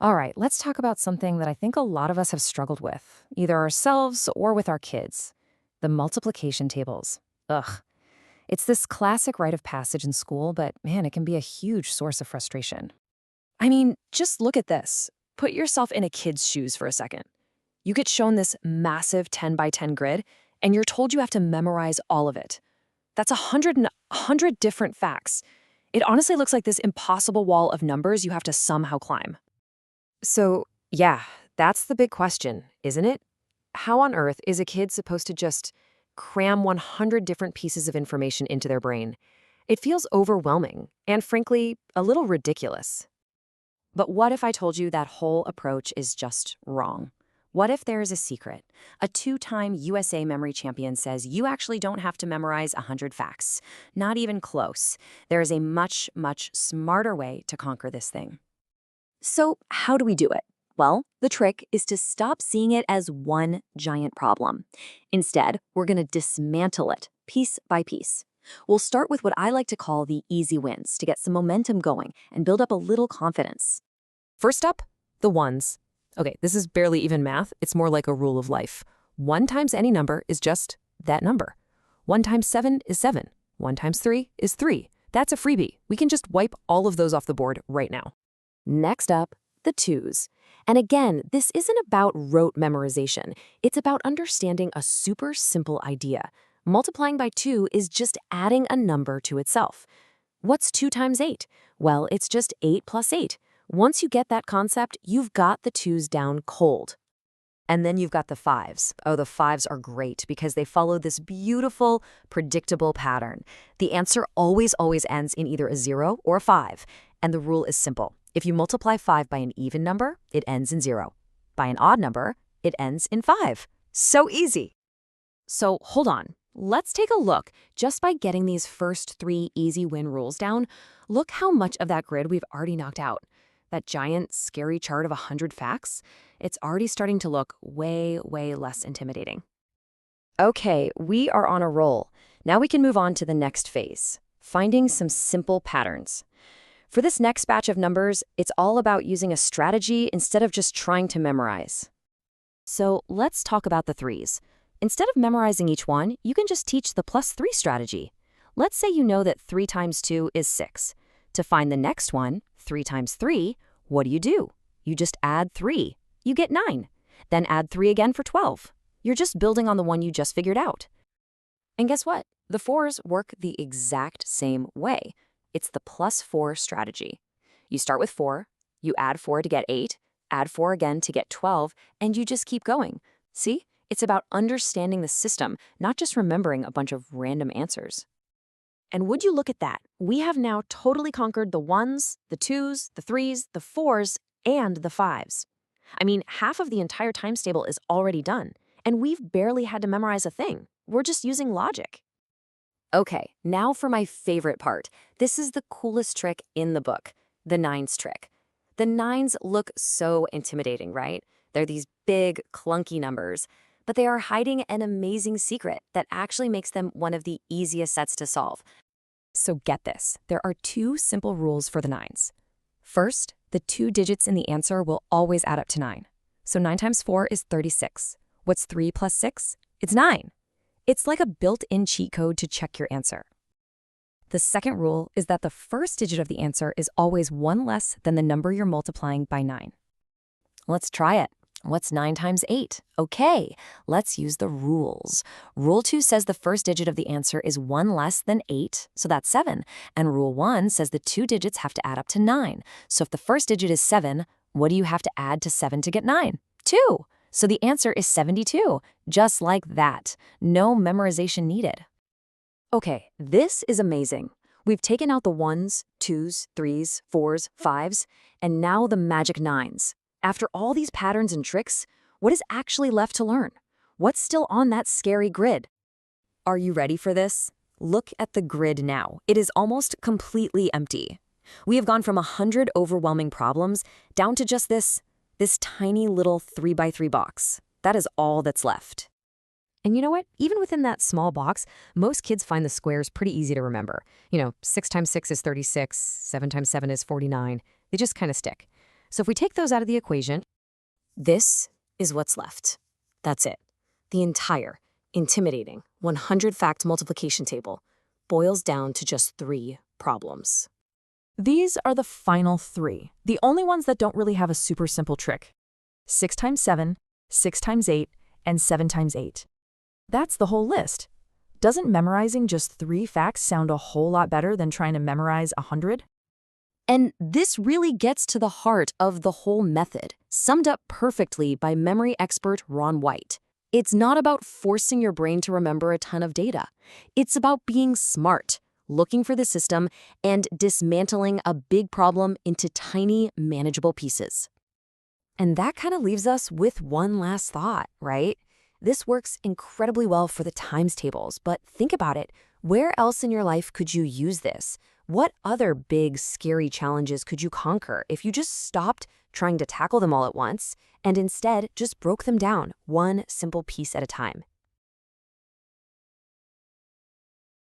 All right, let's talk about something that I think a lot of us have struggled with, either ourselves or with our kids: the multiplication tables. Ugh. It's this classic rite of passage in school, but man, it can be a huge source of frustration. I mean, just look at this. Put yourself in a kid's shoes for a second. You get shown this massive 10 by 10 grid, and you're told you have to memorize all of it. That's 100 different facts. It honestly looks like this impossible wall of numbers you have to somehow climb. So, yeah, that's the big question, isn't it? How on earth is a kid supposed to just cram 100 different pieces of information into their brain? It feels overwhelming and, frankly, a little ridiculous. But what if I told you that whole approach is just wrong? What if there is a secret? A two-time USA memory champion says you actually don't have to memorize 100 facts. Not even close. There is a much, much smarter way to conquer this thing. So, how do we do it? Well, the trick is to stop seeing it as one giant problem. Instead, we're going to dismantle it piece by piece. We'll start with what I like to call the easy wins to get some momentum going and build up a little confidence. First up, the ones. Okay, this is barely even math. It's more like a rule of life. 1 times any number is just that number. 1 times 7 is 7. 1 times 3 is 3. That's a freebie. We can just wipe all of those off the board right now. Next up, the twos. And again, this isn't about rote memorization. It's about understanding a super simple idea. Multiplying by 2 is just adding a number to itself. What's 2 times 8? Well, it's just 8 plus 8. Once you get that concept, you've got the twos down cold. And then you've got the fives. Oh, the fives are great because they follow this beautiful, predictable pattern. The answer always ends in either a 0 or a 5. And the rule is simple. If you multiply 5 by an even number, it ends in 0. By an odd number, it ends in 5. So easy. So hold on. Let's take a look. Just by getting these first 3 easy win rules down, look how much of that grid we've already knocked out. That giant, scary chart of 100 facts, it's already starting to look way less intimidating. Okay, we are on a roll. Now we can move on to the next phase, finding some simple patterns. For this next batch of numbers, it's all about using a strategy instead of just trying to memorize. So let's talk about the threes. Instead of memorizing each one, you can just teach the +3 strategy. Let's say you know that 3 times 2 is 6. To find the next one, 3 times 3, what do? You just add 3. You get 9. Then add 3 again for 12. You're just building on the one you just figured out. And guess what? The fours work the exact same way. It's the +4 strategy. You start with 4, you add 4 to get 8, add 4 again to get 12, and you just keep going. See? It's about understanding the system, not just remembering a bunch of random answers. And would you look at that? We have now totally conquered the ones, the twos, the threes, the fours, and the fives. I mean, half of the entire times table is already done, and we've barely had to memorize a thing. We're just using logic. Okay, now for my favorite part. This is the coolest trick in the book, the nines trick. The nines look so intimidating, right? They're these big, clunky numbers, but they are hiding an amazing secret that actually makes them one of the easiest sets to solve. So get this, there are 2 simple rules for the nines. First, the 2 digits in the answer will always add up to 9. So 9 times 4 is 36. What's 3 plus 6? It's 9. It's like a built-in cheat code to check your answer. The second rule is that the first digit of the answer is always 1 less than the number you're multiplying by 9. Let's try it. What's 9 times 8? Okay, let's use the rules. Rule 2 says the first digit of the answer is 1 less than 8, so that's 7. And Rule 1 says the 2 digits have to add up to 9. So if the first digit is 7, what do you have to add to 7 to get 9? 2. So the answer is 72, just like that. No memorization needed. Okay, this is amazing. We've taken out the 1s, 2s, 3s, 4s, 5s, and now the magic 9s. After all these patterns and tricks, what is actually left to learn? What's still on that scary grid? Are you ready for this? Look at the grid now. It is almost completely empty. We have gone from 100 overwhelming problems down to just this tiny little 3x3 box. That is all that's left. And you know what? Even within that small box, most kids find the squares pretty easy to remember. 6 times 6 is 36, 7 times 7 is 49. They just kind of stick. So if we take those out of the equation, this is what's left. That's it. The entire, intimidating 100-fact multiplication table boils down to just 3 problems. These are the final 3, the only ones that don't really have a super simple trick. 6 times 7, 6 times 8, and 7 times 8. That's the whole list. Doesn't memorizing just 3 facts sound a whole lot better than trying to memorize 100? And this really gets to the heart of the whole method, summed up perfectly by memory expert Ron White. It's not about forcing your brain to remember a ton of data. It's about being smart, looking for the system, and dismantling a big problem into tiny, manageable pieces. And that kind of leaves us with one last thought, right? This works incredibly well for the times tables, but think about it. Where else in your life could you use this? What other big, scary challenges could you conquer if you just stopped trying to tackle them all at once and instead just broke them down one simple piece at a time?